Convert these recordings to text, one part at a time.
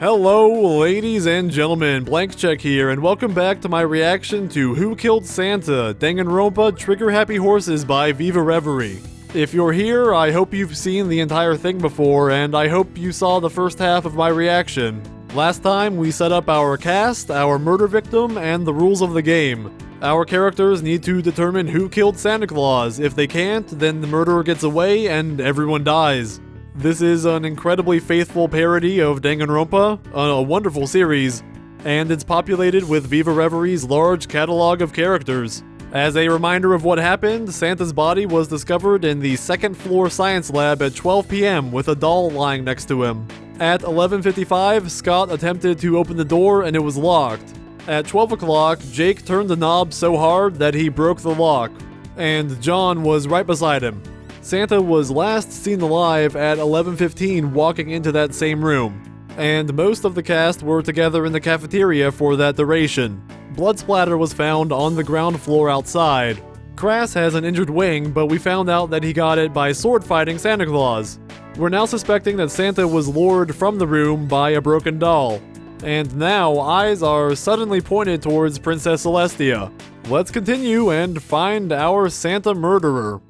Hello, ladies and gentlemen, Blank Check here, and welcome back to my reaction to Who Killed Santa? Danganronpa Trigger Happy Horses by Viva Reverie. If you're here, I hope you've seen the entire thing before, and I hope you saw the first half of my reaction. Last time, we set up our cast, our murder victim, and the rules of the game. Our characters need to determine who killed Santa Claus. If they can't, then the murderer gets away and everyone dies. This is an incredibly faithful parody of Danganronpa, a wonderful series, and it's populated with Viva Reverie's large catalog of characters. As a reminder of what happened, Santa's body was discovered in the second floor science lab at 12 p.m. with a doll lying next to him. At 11:55, Scott attempted to open the door and it was locked. At 12 o'clock, Jake turned the knob so hard that he broke the lock, and John was right beside him. Santa was last seen alive at 11:15 walking into that same room, and most of the cast were together in the cafeteria for that duration. Blood splatter was found on the ground floor outside. Crass has an injured wing, but we found out that he got it by sword fighting Santa Claus. We're now suspecting that Santa was lured from the room by a broken doll. And now eyes are suddenly pointed towards Princess Celestia. Let's continue and find our Santa murderer.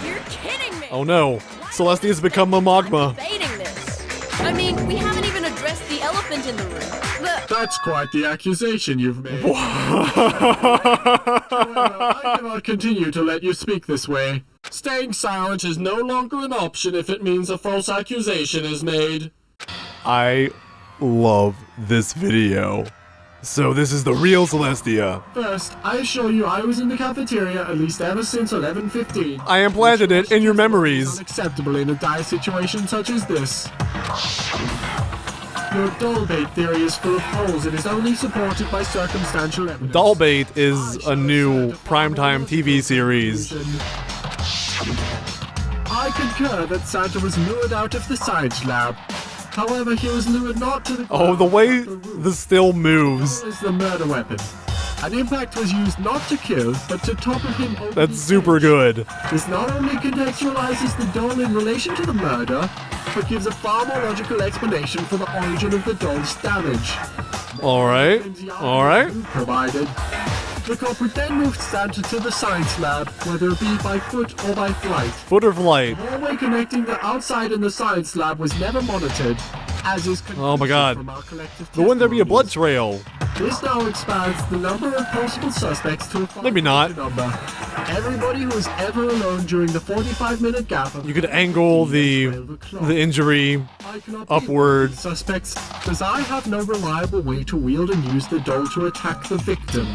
You're kidding me! Oh no, Celestia's become a magma. Debating this. I mean, we haven't even addressed the elephant in the room. That's quite the accusation you've made. However, I cannot continue to let you speak this way. Staying silent is no longer an option if it means a false accusation is made. I love this video. So this is the real Celestia. First, I assure you I was in the cafeteria at least ever since 11:15. I implanted it in your memories. Unacceptable in a dire situation such as this. Your doll bait theory is full of holes and is only supported by circumstantial evidence. Doll Bait is a new primetime TV series. I concur that Santa was lured out of the science lab. However, he was lured not to the... Oh, the way this still moves. ...is the murder weapon. An impact was used not to kill, but to topple him over. That's the super edge. good. This not only contextualizes the doll in relation to the murder, but gives a far more logical explanation for the origin of the doll's damage. Alright, alright. Provided. The culprit then moved Santa to the science lab, whether it be by foot or by flight. Foot or flight. The hallway connecting the outside and the science lab was never monitored, as is Oh my god. from our collective But wouldn't there be a blood testimonies. trail? This now expands the number of possible suspects to a Maybe not. number. Everybody who was ever alone during the 45-minute gap of You could angle the injury I cannot upward. be suspects, as I have no reliable way to wield and use the doll to attack the victim.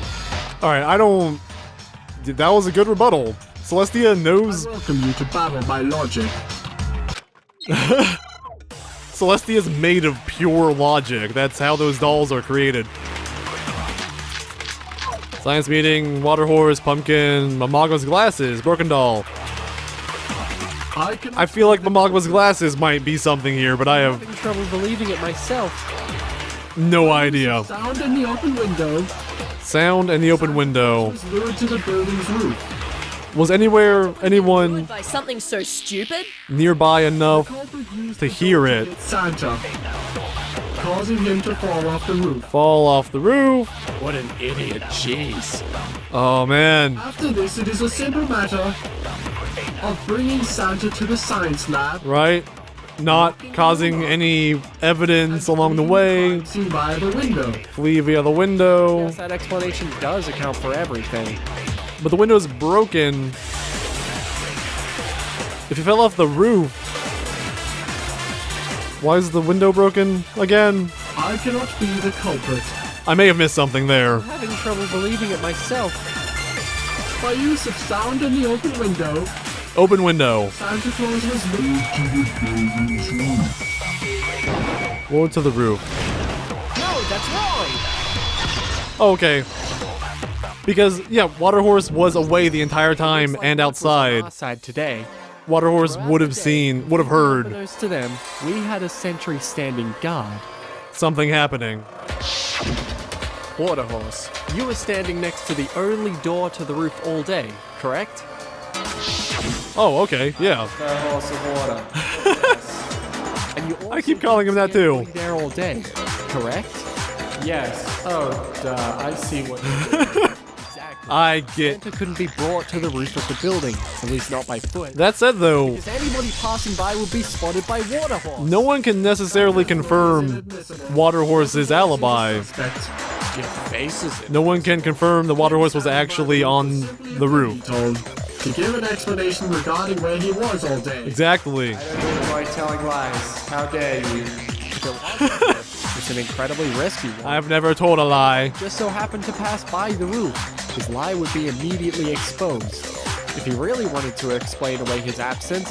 Alright, I don't... That was a good rebuttal. Celestia I knows... welcome you to battle my logic. Celestia's made of pure logic. That's how those dolls are created. Science meeting, water horse, pumpkin, Mamagwa's glasses, broken doll. I feel like Mamagwa's glasses might be something here, but I have having trouble believing it myself. no idea. Sound in the open window. Sound in the open window. Was lured to the building's roof. Was anyone By something so stupid? nearby enough Culprit used to the hear doll it? hit Santa, causing him to fall off the roof. Fall off the roof? What an idiot, jeez. Oh man. After this, it is a simple matter of bringing Santa to the science lab. Right? Not causing any evidence along the way. Seen via the window. Flee via the window. Yes, that explanation does account for everything. But the window's broken. If you fell off the roof, why is the window broken again? I cannot be the culprit. I may have missed something there. I'm having trouble believing it myself. By use of sound in the open window, Open window. Santa Claus was lured to the building's roof. Go to the roof. No, that's wrong! Oh, okay. Because, yeah, Water Horse was away the entire time Looks like and Mike was on outside. our side today. Water Horse would have seen, would have heard Unbeknownst to them, we had a sentry standing guard. something happening. Water horse, you were standing next to the only door to the roof all day, correct? Oh, okay, yeah. The horse of water. You I keep calling him that too. also there all day, correct? Yes. Oh, duh. I see what. Exactly. I get. Santa couldn't be brought to the roof of the building, at least not by foot. That said, though, Because anybody passing by would be spotted by water horse. no one can necessarily confirm Water Horse's alibi. Your face is in. No one can confirm the Water Horse was actually on the roof. Told to give an explanation regarding where he was all day. Exactly. By telling lies. How dare you? It's an incredibly risky one. I've never told a lie. Just so happened to pass by the roof. His lie would be immediately exposed. If he really wanted to explain away his absence,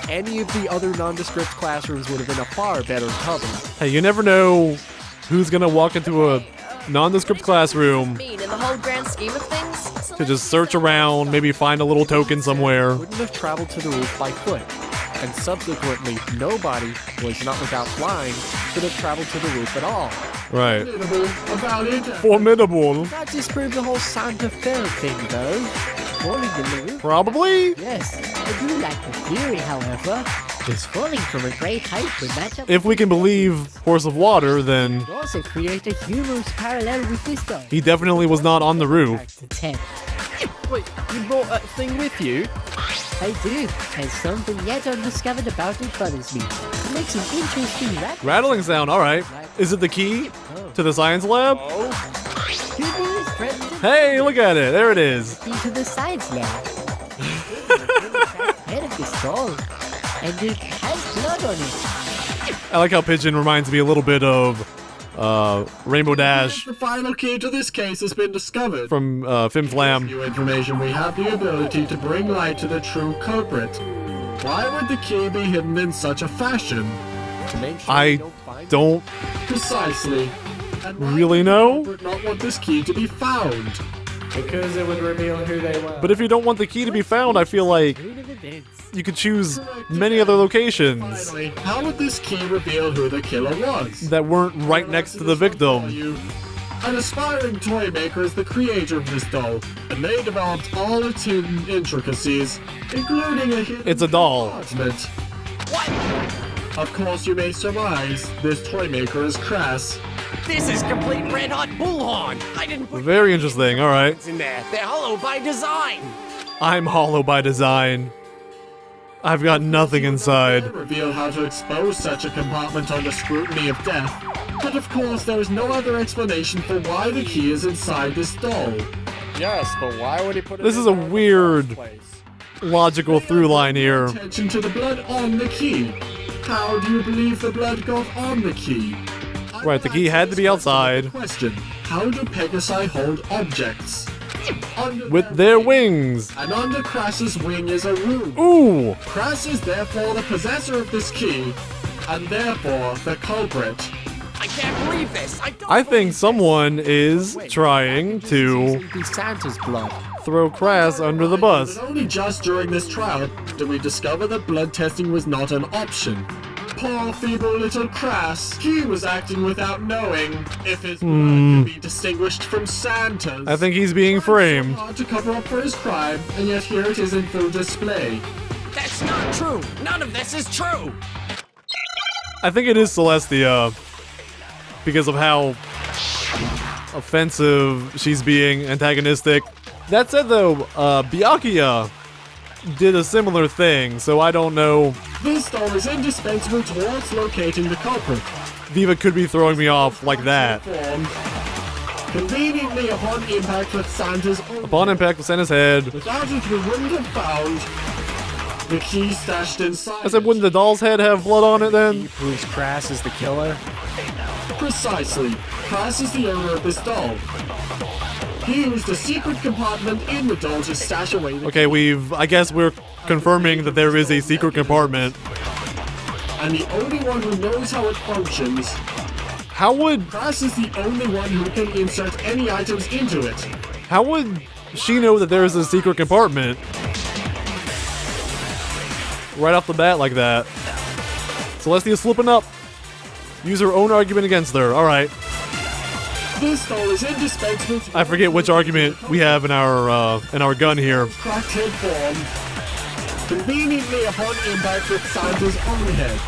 any of the other nondescript classrooms would have been a far better cover. Hey, you never know who's gonna walk into a nondescript classroom mean in the whole grand scheme of things. to just search around, maybe find a little token somewhere. Wouldn't have traveled to the roof by foot. And subsequently, nobody, was not without flying, could have traveled to the roof at all. Right. About it. Formidable. That disproved the whole Santa Fe thing, though. Falling in the roof. Probably? Yes, I do like the theory, however. Is falling from a great height would match up. If we can believe Horse of Water, then Would also create a humorous parallel with this guy. he definitely was not on the roof. Back to 10. Wait, you brought that thing with you? I do, and something yet undiscovered about it bothers me. It makes an interesting rap. Rattling sound, alright. Is it the key to the science lab? Good news, friends. Hey, look at it. There it is. Key to the science lab. Head of this doll, and it has blood on it. I like how Pigeon reminds me a little bit of Rainbow Dash The final key to this case has been discovered. from Fim Flam. New information, we have the ability to bring light to the true culprit. Why would the key be hidden in such a fashion? To make sure I you don't find don't Precisely. And why really would the know, culprit not want this key to be found? Because it would reveal who they were. but if you don't want the key to be found, I feel like Moon of events. you could choose many other locations Finally, how would this key reveal who the killer was? that weren't right next to the victim. An aspiring toy maker is the creator of this doll, and they developed all its hidden intricacies, including a hidden It's a doll. compartment. What? Of course, you may surmise this toy maker is crass. This is complete red hot bullhorn. I didn't put Very interesting, alright. in there. They're hollow by design. I'm hollow by design. I've got nothing inside. Reveal how to expose such a compartment under scrutiny of death. But of course, there is no other explanation for why the key is inside this doll. Yes, but why would he put it This is a weird logical through line here. Attention to the blood on the key. How do you believe the blood got on the key? Right, the key had to be outside. Question: how do Pegasi hold objects? Under With their wings. and under Crass's wing is a room. Ooh! Crass is therefore the possessor of this key, and therefore the culprit. I can't believe this. I think someone is trying to Be Santa's blood. throw Crass under the bus. But only just during this trial did we discover that blood testing was not an option. Poor feeble little Crass, he was acting without knowing if his blood could be distinguished from Santa's. I think he's being framed. Hard to cover up for his crime, and yet here it is in full display. That's not true. None of this is true. I think it is Celestia because of how offensive she's being, antagonistic. That said though, Byakuya did a similar thing, so I don't know. This doll is indispensable towards locating the culprit. Viva could be throwing me off like that. Form. Conveniently upon impact with Santa's own Upon impact with Santa's head. without it, we wouldn't have found the key stashed inside. I said, wouldn't the doll's head have blood on it then? Proves Crass is the killer. Precisely. Crass is the owner of this doll. He used a secret compartment in the doll to stash away the Okay, I guess we're confirming that there is a secret compartment. and the only one who knows how it functions. How would Crass is the only one who can insert any items into it. How would she know that there is a secret compartment? Right off the bat like that. Celestia's slipping up. Use her own argument against her. Alright. This doll is indispensable to I forget which argument we have in our gun here. cracked head form. Conveniently upon impact with Santa's own head.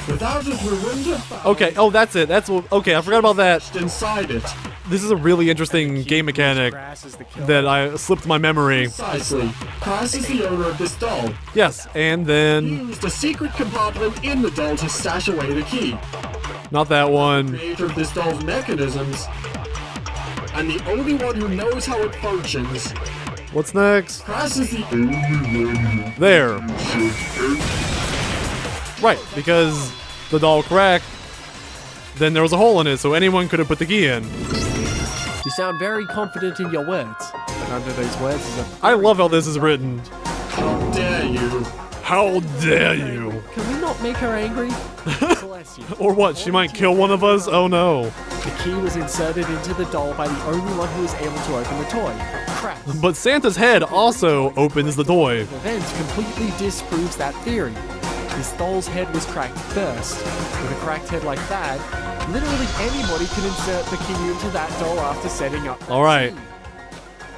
Without it, we wouldn't have found Okay, oh, that's it. That's what. Okay, I forgot about that. inside it. This is a really interesting game mechanic Crass is the killer. that I slipped my memory. Precisely. Crass is the owner of this doll. Yes, and then Used a secret compartment in the doll to stash away the key. not that one. Creator of this doll's mechanisms, and the only one who knows how it functions. What's next? Crass is the only one. There. Right, because the doll cracked, then there was a hole in it, so anyone could have put the key in. You sound very confident in your words. And under those words is a... I love how this is written. How dare you? How dare you? Can we not make her angry? Celestia. Or what, she might kill one of us? Oh no. The key was inserted into the doll by the only one who was able to open the toy. Crass. But Santa's head also opens the toy. The event completely disproves that theory. This doll's head was cracked first. With a cracked head like that, literally anybody can insert the key into that doll after setting up that Alright. scene.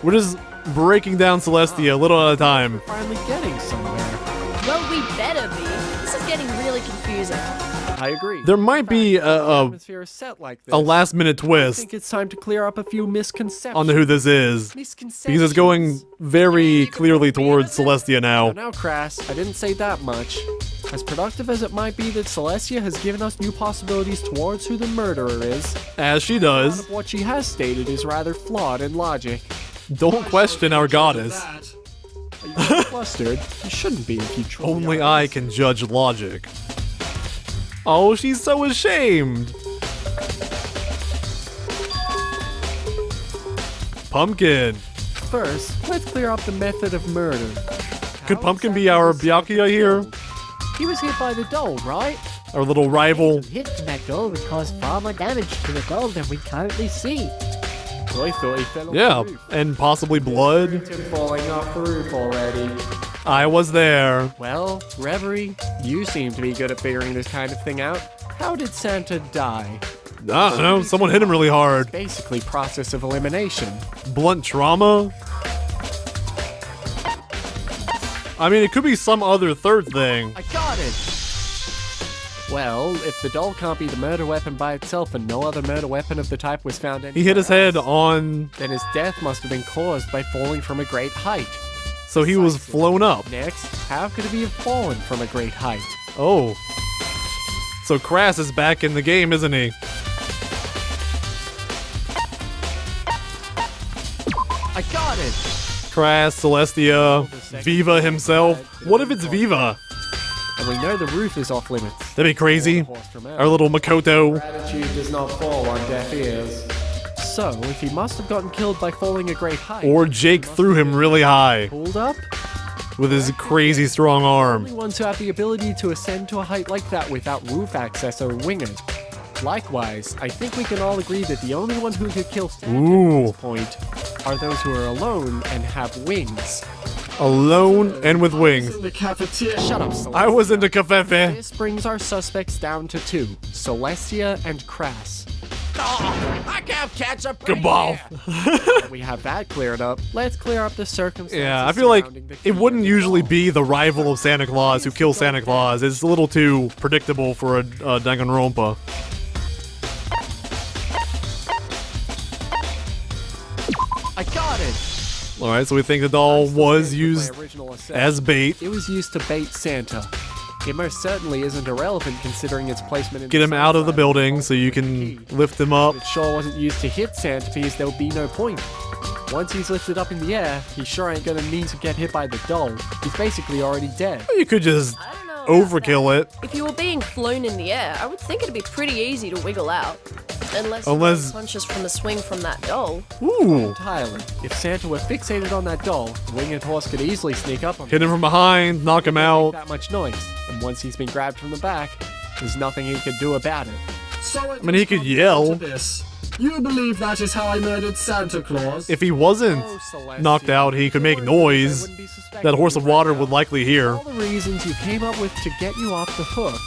We're just breaking down Celestia a little at a time. Finally getting somewhere. Well, we better be. This is getting really confusing. I agree. There might be The a atmosphere is set like this. last minute I twist think it's time to clear up a few misconceptions. on who this is. Because it's going very clearly towards Celestia So now. now, Crass, I didn't say that much. As productive as it might be that Celestia has given us new possibilities towards who the murderer is, As she does. what she has stated is rather flawed in logic. Don't question our goddess. That. Are you getting flustered? You shouldn't be if you truly Only are I can judge logic. Oh, she's so ashamed. Pumpkin. First, let's clear up the method of murder. Could How Pumpkin be exactly our was Santa Byakuya here? killed? He was hit by the doll, right? Our little rival. Hit from that doll would cause far more damage to the doll than we currently see. I thought he fell off Yeah, the roof. and possibly blood. Him falling off the roof already. I was there. Well, Reverie, you seem to be good at figuring this kind of thing out. How did Santa die? I don't know, someone hit him really hard. Basically, process of elimination. Blunt trauma? I mean, it could be some other third thing. I got it! Well, if the doll can't be the murder weapon by itself and no other murder weapon of the type was found anywhere He hit his head else, on, then his death must have been caused by falling from a great height. so he was flown up. Next, how could he have fallen from a great height? Oh. So Crass is back in the game, isn't he? I got it! Crass, Celestia, Viva himself. What if it's Viva? And we know the roof is off limits. That'd be crazy. Horse from Our little Makoto. Attitude does not fall on deaf ears. So, if he must have gotten killed by falling a great height, Or Jake threw him really high pulled up, with his crazy strong arm. only ones who have the ability to ascend to a height like that without roof access are wingers. Likewise, I think we can all agree that the only one who could kill Santa Ooh. at this point are those who are alone and have wings. Alone and with wings. In the cafeteria. Shut up, Celestia. I was into Cafefe. This brings our suspects down to two, Celestia and Crass. I can't catch a break Cabal. here. We have that cleared up. Let's clear up the circumstances. Yeah, I feel like surrounding the it wouldn't killer usually doll. be the rival of Santa Claus who kills Santa Claus. It's a little too predictable for a Danganronpa. I got it. Alright, so we think the doll was used as bait. It was used to bait Santa. It most certainly isn't irrelevant considering its placement in Get the him out of the side building so you the can key. lift him up. It sure wasn't used to hit Santa because there would be no point. Once he's lifted up in the air, he sure ain't gonna need to get hit by the doll. He's basically already dead. You could just I don't know. about overkill it. that. If you were being flown in the air, I would think it'd be pretty easy to wiggle out. Unless Unless- you were conscious from the swing from that doll. Ooh. Entirely. If Santa were fixated on that doll, the winged horse could easily sneak up on Hit him from behind, knock him make out. that much noise. And once he's been grabbed from the back, there's nothing he could do about it. So I mean, he could yell. This. You believe that is how I murdered Santa Claus? If he wasn't Oh, Celestia. knocked out, he could make They noise wouldn't be suspecting that Horse you of right Water now. would likely hear. All the reasons you came up with to get you off the hook.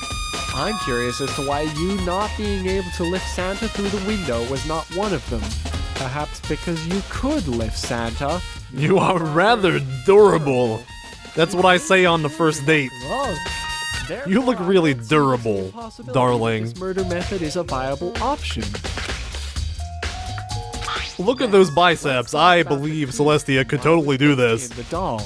I'm curious as to why you not being able to lift Santa through the window was not one of them. Perhaps because you could lift Santa. You are rather durable. That's what I say on the first date. Oh, You look Therefore, really I don't see durable, the possibility that darling. This murder method is a viable option. Look at those biceps. I believe Celestia could totally do this. In the doll.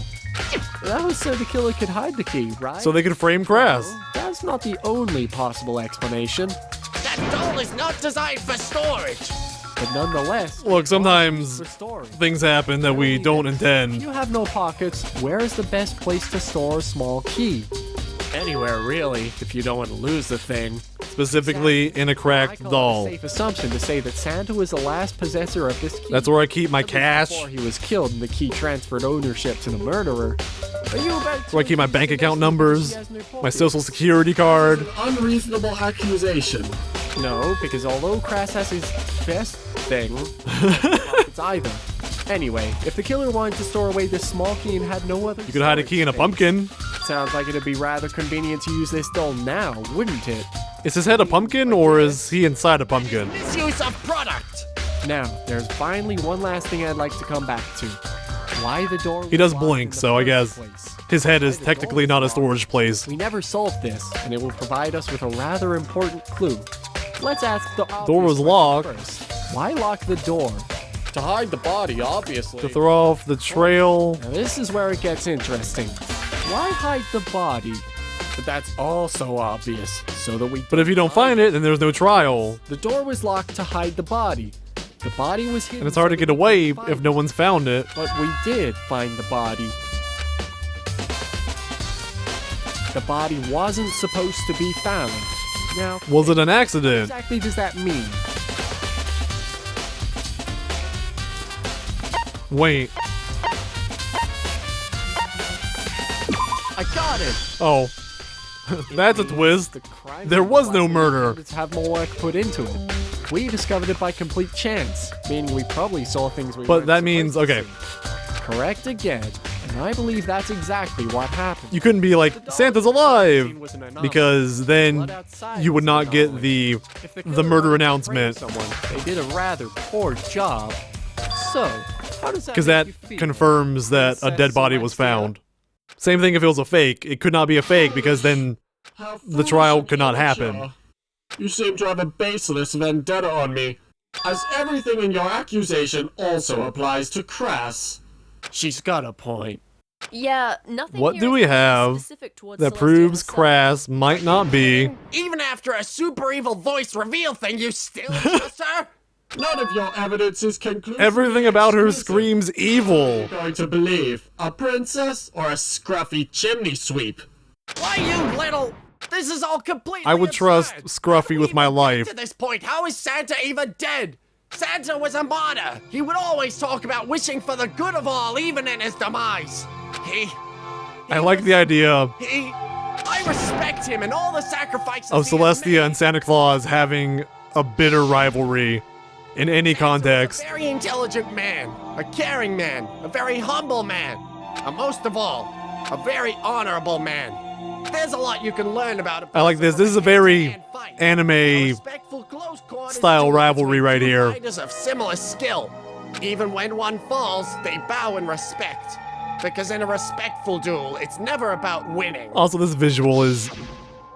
That was so the killer could hide the key, right? So they could frame Crass. That's not the only possible explanation, That doll is not designed for storage. but nonetheless. Look, sometimes for storage. things happen that we don't If intend. you have no pockets, where is the best place to store a small key? Anywhere, really, if you don't want to lose the thing. Specifically in a I cracked call it doll. a safe assumption to say that Santa was the last possessor of this key. That's where I keep my cash. Before he was killed and the key transferred ownership to the murderer. Are you about Where I keep my bank account numbers, He has no my pockets? social security card. Unreasonable accusation. No, because although Crass has his best thing, it's either. Anyway, if the killer wanted to store away this small key and had no other, You could hide a key in a pumpkin. Sounds like it'd be rather convenient to use this doll now, wouldn't it? Is his head a pumpkin or is he inside a pumpkin? Misuse of product. Now, there's finally one last thing I'd like to come back to. Why the door? He does was locked blink, in the so I first guess place. his head is technically not a storage place. We never solved this, and it will provide us with a rather important clue. Let's ask the Door was obvious locked. question first. Why lock the door? To hide the body, obviously. To throw off the trail. Now this is where it gets interesting. Why hide the body? But that's also obvious, so that we... But if you don't find it, then there's no trial. The door was locked to hide the body. The body was hidden. And it's hard so to get that we away could if find no it. one's found it. But we did find the body. The body wasn't supposed to be found. Now, Was it an what accident? exactly does that mean? Wait. I got it! Oh. That's a twist. The crime There was no murder. To have more work put into it. We discovered it by complete chance, meaning we probably saw things we But weren't that means, supposed to okay. see. Correct again, and I believe that's exactly what happened. You couldn't be like, Santa's alive! Was an anomaly. Because then Blood outside you would was not an get anomaly. the If the the killer murder wanted to announcement. frame someone, they did a rather poor job. So, how does that Because make that you feel? confirms that a dead body was found. Same thing if it was a fake. It could not be a fake because then How the trial foolish could not you are. happen. You seem to have a baseless vendetta on me, as everything in your accusation also applies to Crass. She's got a point. Yeah, nothing What here do is we really have specific towards that Celestia proves herself. Crass might not be. Even after a super evil voice reveal thing, you still trust her? None of your evidence is conclusive. Everything about her screams evil. Going to believe a princess or a scruffy chimney sweep? Why, you little... This is all completely I would trust absurd. Scruffy with my Even life. To this point, how is Santa even dead? Santa was a martyr. He would always talk about wishing for the good of all, even in his demise. I like the idea I respect him and all the sacrifices of he has Celestia and made. Santa Claus having a bitter rivalry in any context. A very intelligent man, a caring man, a very humble man, and most of all, a very honorable man. There's a lot you can learn about a I like this. This is a very anime style rivalry right here. Fighters of similar skill. Even when one falls, they bow in respect. Because in a respectful duel, it's never about winning. Also, this visual is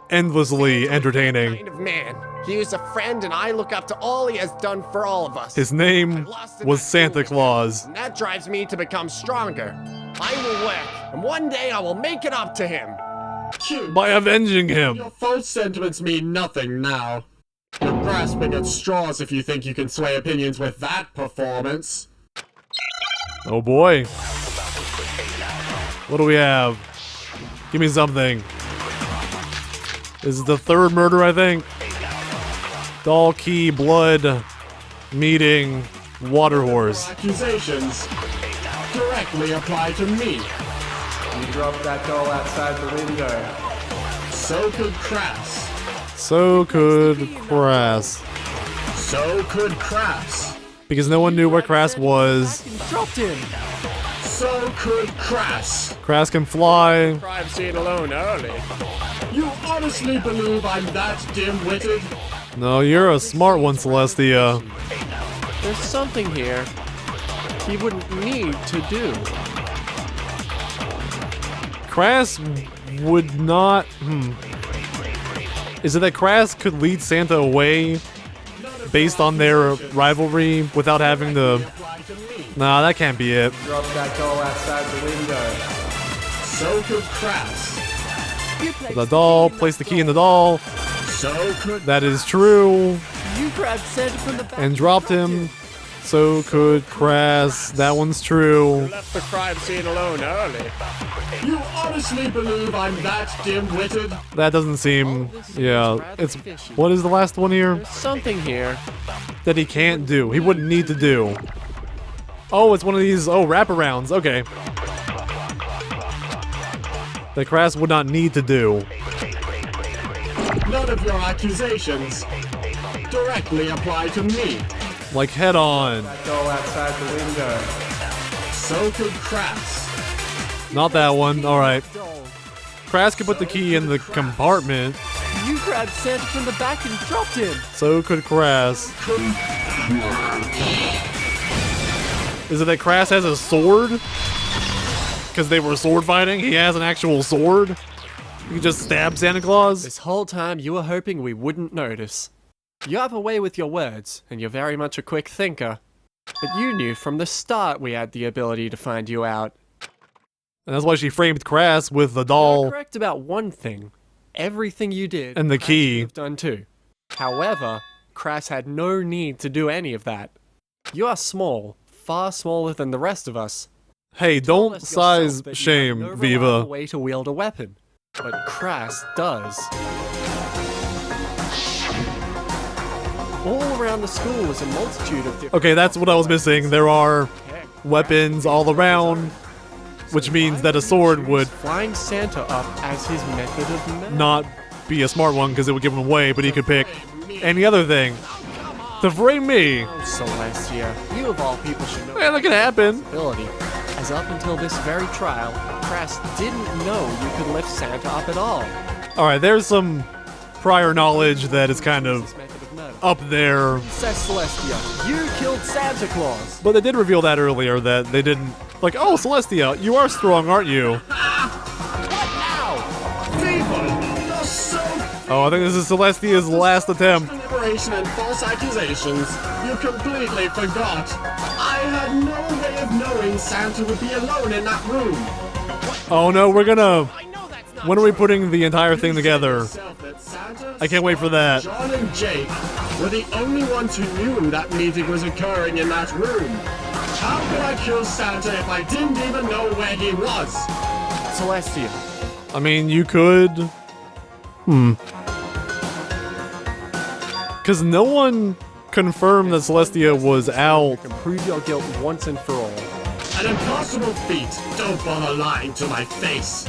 endlessly entertaining. Kind of man. He is a friend, and I look up to all he has done for all of us. His name was Santa Claus. And that drives me to become stronger. I will work, and one day I will make it up to him. Cute. By avenging him. Your false sentiments mean nothing now. You're grasping at straws if you think you can sway opinions with that performance. Oh boy. What do we have? Give me something. This is the third murder, I think. Doll key, blood, meeting, water horse. Accusations directly apply to me. You dropped that doll outside the window. So could Crass. So could Crass. So could Crass. Because no one knew where Crass was. You dropped him. So could Crass. Crass can fly. Crime scene alone early. You honestly believe I'm that dim-witted? No, you're a smart one, Celestia. There's something here he wouldn't need to do. Crass would not. Is it that Kras could lead Santa away based on their rivalry without having to... Nah, that can't be it. Drop that doll outside the window. So could Kras. The doll, place the key in the doll. So could... That is true. You grabbed Santa from the back And dropped him. So could Kras. That one's true. Left the crime scene alone early. You honestly believe I'm that dim-witted? That doesn't seem... Yeah, it's... What is the last one here? Something here. That he can't do. He wouldn't need to do. Oh, it's one of these... Oh, wraparounds. Okay. That Kras would not need to do. None of your accusations directly apply to me. Like, head on. That doll outside the window. So could Kras. Not that one. Alright. Kras could put the key in the compartment. You grabbed Santa from the back and dropped him. So could Kras. Is it that Kras has a sword? Because they were sword fighting? He has an actual sword? You can just stab Santa Claus? This whole time you were hoping we wouldn't notice. You have a way with your words, and you're very much a quick thinker. But you knew from the start we had the ability to find you out. And that's why she framed Kras with the You're doll correct about one thing. Everything you did, and the Kras key. would have done too. However, Kras had no need to do any of that. You are small, far smaller than the rest of us. Hey, Told don't us yourself size that you shame, have no Viva. reliable way to wield a weapon, but Kras does. All around the school is a multitude of different... Okay, that's what I was missing. There are weapons all around, which means that a sword would Flying Santa up as his method of madness. not be a smart one because it would give him away, but he could pick any other thing to frame me. Oh, Celestia, you of all people should know Yeah, that could happen. ability. As up until this very trial, Kras didn't know you could lift Santa up at all. Alright, there's some prior knowledge that is kind His of method of murder. up there. Says Celestia, you killed Santa Claus. But they did reveal that earlier, that they didn't... Like, oh, Celestia, you are strong, aren't you? Viva! You're so... Oh, I think this is Celestia's last attempt. Deliberation and false accusations. You completely forgot. I had no way of knowing Santa would be alone in that room. Oh no, we're gonna... I know that's not When are we putting the entire thing You said together? yourself that Santa, I can't wait for that. John and Jake were the only ones who knew that meeting was occurring in that room. How could I kill Santa if I didn't even know where he was? Celestia, I mean, you could... Because no one confirmed that Celestia was out. can prove your guilt once and for all. An impossible feat. Don't bother lying to my face.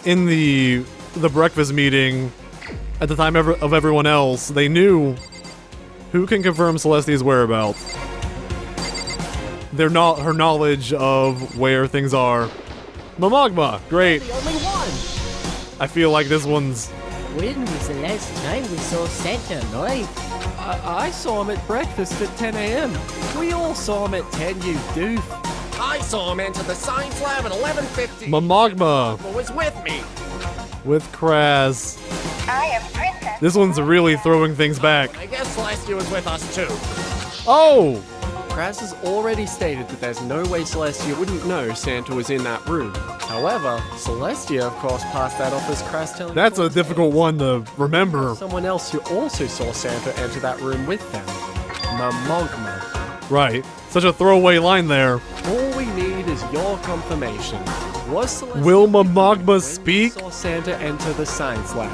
In the breakfast meeting, at the time of everyone else, they knew who can confirm Celestia's whereabouts. Her knowledge of where things are. Mamagma, great. The only one. I feel like this one's... When was the last time we saw Santa alive? I saw him at breakfast at 10 a.m. We all saw him at 10, you doof. I saw him enter the science lab at 11:50. Mamagma But was with me. with Kras. I am Princess. This one's really throwing things back. I guess Celestia was with us too. Oh! Kras has already stated that there's no way Celestia wouldn't know Santa was in that room. However, Celestia, of course, passed that off as Kras telling That's a false difficult one to remember. someone else who also saw Santa enter that room with them. Mamogma. Right. Such a throwaway line there. All we need is your confirmation. Was Celestia Will with you Mamogma when you speak? saw Santa enter the science lab?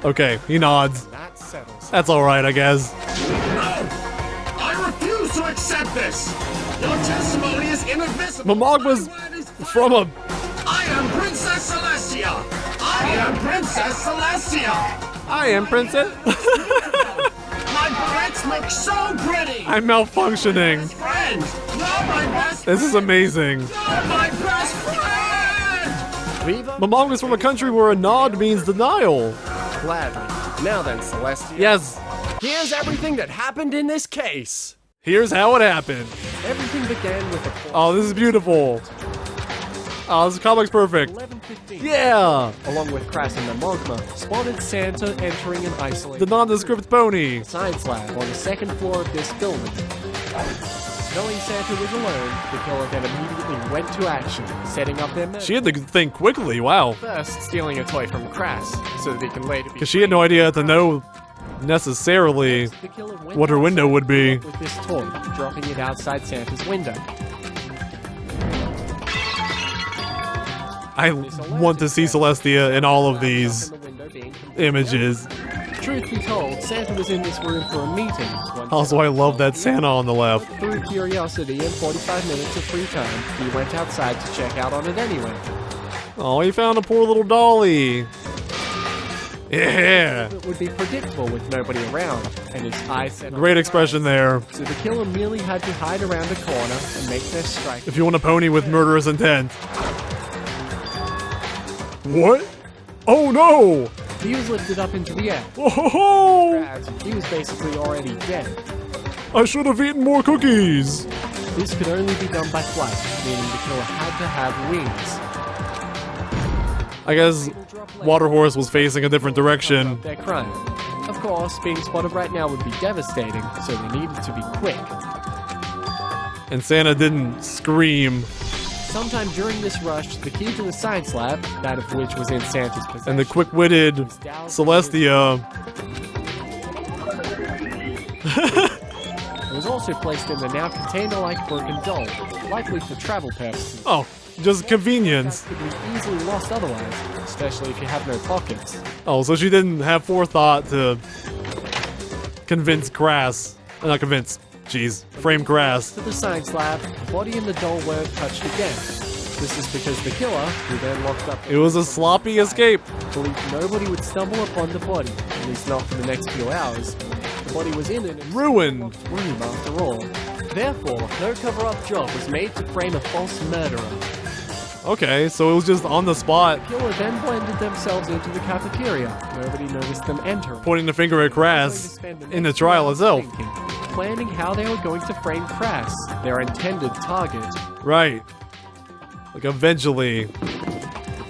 Okay, he nods. That settles it. That's alright, I guess. No! I refuse to accept this! Your testimony is inadmissible! Mamogma's My word is from a... I am Princess Celestia! I am Princess Celestia! I am Princess. My barrettes look so pretty! I'm malfunctioning. Friend! You're my best This is amazing. You're my best friend! Viva? Mamogma's from a country where a nod means denial. Gladly. Now then, Celestia. Yes, Here's everything that happened in this case. here's how it happened. Everything began with a... Oh, this is beautiful. Oh, this comic's perfect. 11:15. Yeah! Along with Crass and the Mogma, spotted Santa entering an isolated The nondescript pony. science lab on the second floor of this building. Knowing Santa was alone, the killer then immediately went to action, setting up their murder. She had to think quickly, wow. First, stealing a toy from Crass, so that he can later be. Because she had no idea to know necessarily The killer went what her window outside would be. with this toy, dropping it outside Santa's window. I want to see Celestia in all of these The window being completely images. open. Truth be told, Santa was in this room for a meeting. Also, I love that Santa on the left. Through curiosity and 45 minutes of free time, he went outside to check out on it anyway. Oh, he found a poor little dolly. Yeah. It would be predictable with nobody around, and his eyes set on Great the expression there. prize. So the killer merely had to hide around a corner and make their strike. If you want a pony with murderous intent. What? Oh no! He was lifted up into the air. Oh, As he was basically already dead. I should have eaten more cookies. This could only be done by flight, meaning the killer had to have wings. I guess Waterhorse was facing a different direction. Their crime. Of course, being spotted right now would be devastating, so they needed to be quick. And Santa didn't scream. Sometime during this rush, the key to the science lab, that of which was in Santa's possession, And the quick-witted Celestia. It was also placed in the now container-like broken doll, likely for travel purposes. Oh, just convenience. Could be easily lost otherwise, especially if you have no pockets. Oh, so she didn't have forethought to convince Crass. Not convince. Jeez. Frame Crass. To the science lab, the body and the doll weren't touched again. This is because the killer, who then locked up It was a sloppy escape. believed nobody would stumble upon the body, at least not for the next few hours. The body was in an Ruined. room after all. Therefore, no cover-up job was made to frame a false murderer. Okay, so it was just on the spot, The killer then blended themselves into the cafeteria. Nobody noticed them enter. pointing the finger at Crass in the trial itself. Planning how they were going to frame Crass, their intended target. Right. Like, eventually.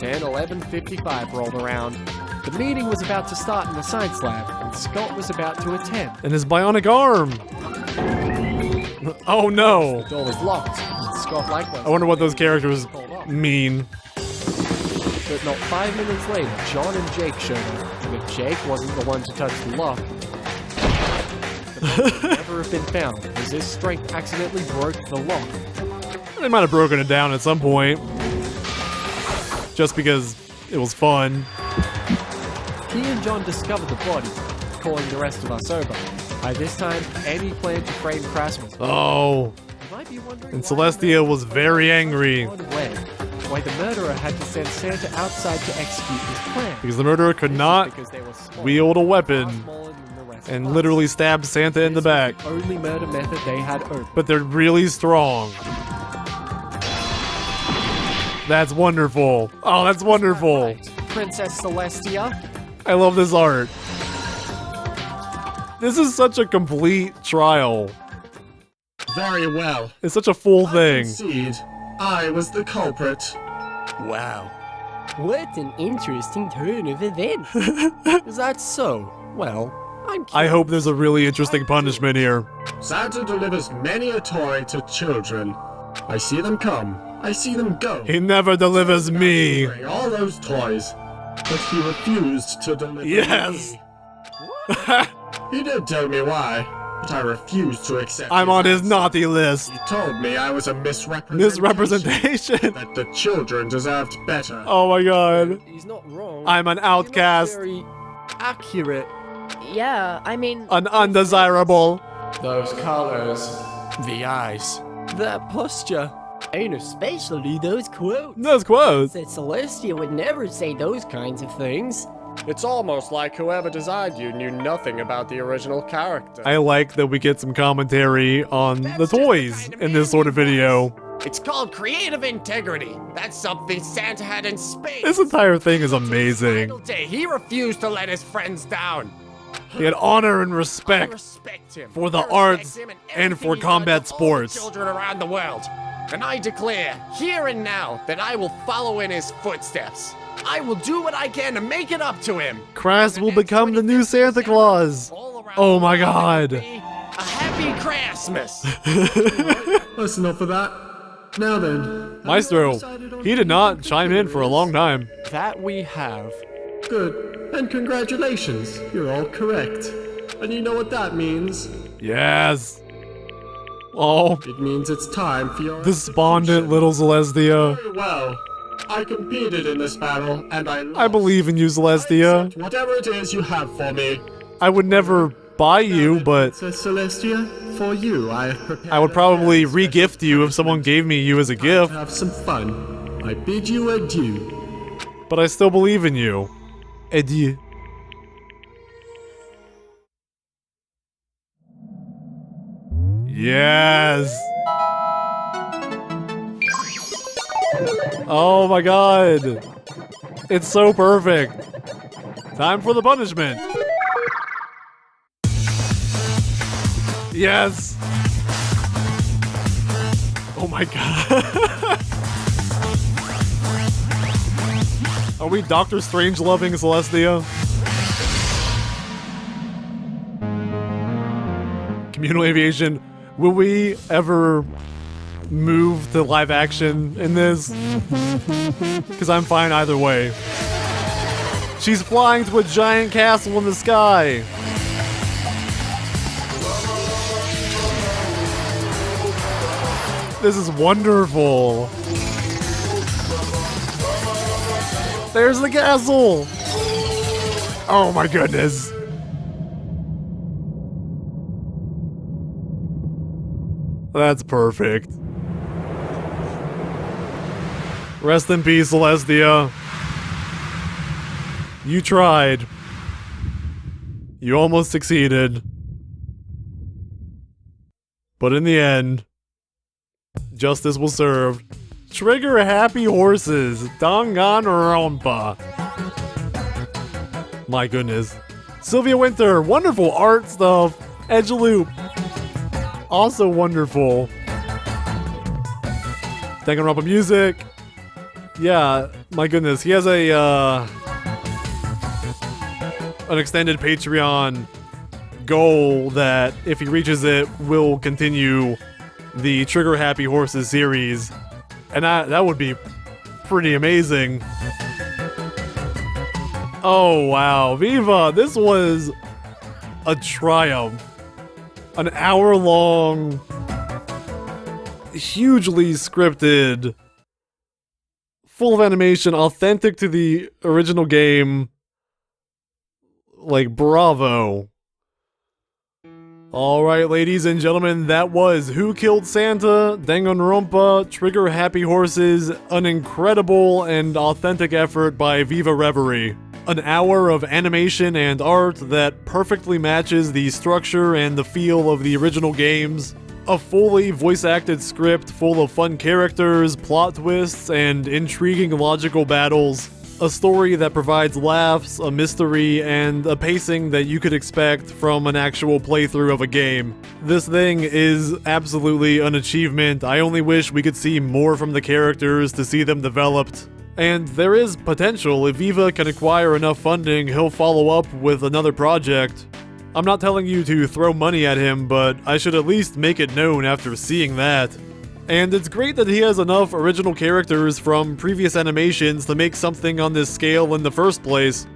Then 11:55 rolled around. The meeting was about to start in the science lab, and Scott was about to attend. And his bionic arm. Oh no. The door was locked, and Scott likewise. I wonder what those characters called off. mean. But not 5 minutes later, John and Jake showed up, and if Jake wasn't the one to touch the lock, the body would never have been found, as his strength accidentally broke the lock. They might have broken it down at some point. Just because it was fun. He and John discovered the body, calling the rest of us over. By this time, any plan to frame Crass was Oh. You might be wondering And why Celestia was very angry. Why the murderer had to send Santa outside to execute his plan. Because the murderer could not Because they were small, wield a far weapon smaller than the rest and of us. literally stab Santa in the back. This was the only murder method they had open. But they're really strong. That's wonderful. Oh, that's wonderful. Right, Princess Celestia. I love this art. This is such a complete trial. Very well. It's such a full I thing. concede. I was the culprit. Wow. What an interesting turn of events. Is that so? Well, I'm I hope there's a really interesting punishment here. Santa delivers many a toy to children. I see them come. I see them go. He never delivers me. Bring all those toys. But he refused to deliver Yes. me. He did tell me why, but I refused to accept I'm his on his answer. naughty list. He told me I was a misrepresentation. Misrepresentation. That the children deserved better. Oh my god. He's not wrong. I'm an outcast. Very accurate. Yeah, I mean, An undesirable. Those colors. The eyes. That posture. And especially those quotes. Those quotes. That Celestia would never say those kinds of things. It's almost like whoever designed you knew nothing about the original character. I like that we get some commentary on the toys in this sort of video. It's called creative integrity. That's something Santa had in spades. This entire thing is amazing. Final day, he refused to let his friends down. He had honor and I respect respect him. for the I respect arts him and everything for he's done combat for all the sports. children around the world. And I declare, here and now, that I will follow in his footsteps. I will do what I can to make it up to him. Kras will become the new Santa Claus. All around Oh my the world, God. it will be a happy Christmas. That's enough of that. Now then. Maestro, he did not chime in for a long time. That we have. Good. And congratulations. You're all correct. And you know what that means? Yes. Oh, It means it's time for your despondent little Celestia. Very well. I competed in this battle, and I lost. I believe in you, Celestia. Accept whatever it is you have for me. I would never buy you, but Princess Celestia, for you, I have prepared I would probably re-gift you if someone gave me you as a gift. Have some fun. I bid you adieu. But I still believe in you. Adieu. Yes. Oh my god. It's so perfect. Time for the punishment. Yes. Oh my god. Are we Doctor Strange loving Celestia? Communal aviation. Will we ever move to live action in this? Because I'm fine either way. She's flying to a giant castle in the sky. This is wonderful. There's the castle. Oh my goodness. That's perfect. Rest in peace, Celestia. You tried. You almost succeeded. But in the end, justice was served. Trigger happy horses. Danganronpa. My goodness. Sylvia Winter. Wonderful art stuff. Edgeloop. Also wonderful. Danganronpa music. Yeah, my goodness. He has a an extended Patreon goal that if he reaches it will continue the Trigger Happy Horses series. And that would be pretty amazing. Oh wow, Viva, this was a triumph. An hour-long, hugely scripted, full of animation, authentic to the original game. Like, bravo. Alright, ladies and gentlemen, that was Who Killed Santa, Danganronpa, Trigger Happy Horses, an incredible and authentic effort by Viva Reverie. An hour of animation and art that perfectly matches the structure and the feel of the original games. A fully voice-acted script full of fun characters, plot twists, and intriguing logical battles. A story that provides laughs, a mystery, and a pacing that you could expect from an actual playthrough of a game. This thing is absolutely an achievement. I only wish we could see more from the characters to see them developed. And there is potential. If Viva can acquire enough funding, he'll follow up with another project. I'm not telling you to throw money at him, but I should at least make it known after seeing that. And it's great that he has enough original characters from previous animations to make something on this scale in the first place,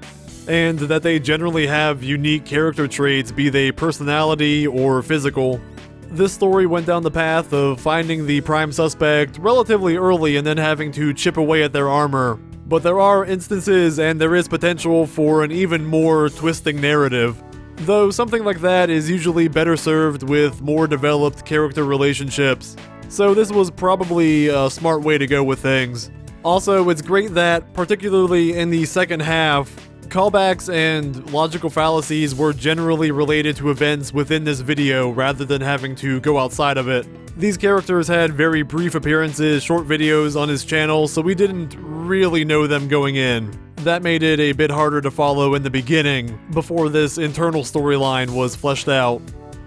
and that they generally have unique character traits, be they personality or physical. This story went down the path of finding the prime suspect relatively early and then having to chip away at their armor. But there are instances and there is potential for an even more twisting narrative. Though something like that is usually better served with more developed character relationships. So this was probably a smart way to go with things. Also, it's great that, particularly in the second half, callbacks and logical fallacies were generally related to events within this video rather than having to go outside of it. These characters had very brief appearances, short videos on his channel, so we didn't really know them going in. That made it a bit harder to follow in the beginning, before this internal storyline was fleshed out.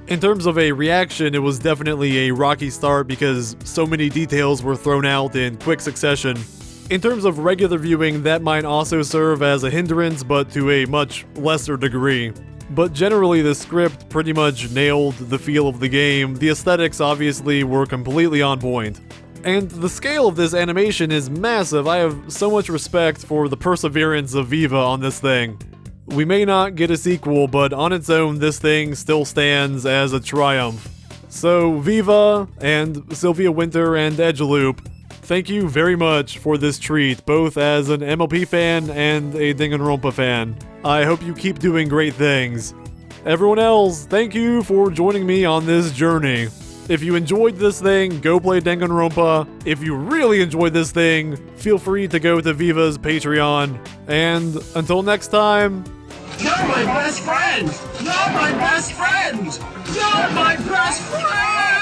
In terms of a reaction, it was definitely a rocky start because so many details were thrown out in quick succession. In terms of regular viewing, that might also serve as a hindrance, but to a much lesser degree. But generally, the script pretty much nailed the feel of the game. The aesthetics obviously were completely on point. And the scale of this animation is massive. I have so much respect for the perseverance of Viva on this thing. We may not get a sequel, but on its own, this thing still stands as a triumph. So, Viva and Sylvia Winter and Edgeloop, thank you very much for this treat, both as an MLP fan and a Danganronpa fan. I hope you keep doing great things. Everyone else, thank you for joining me on this journey. If you enjoyed this thing, go play Danganronpa. If you really enjoyed this thing, feel free to go to Viva's Patreon. And until next time... You're my best friend! You're my best friend! You're my best friend!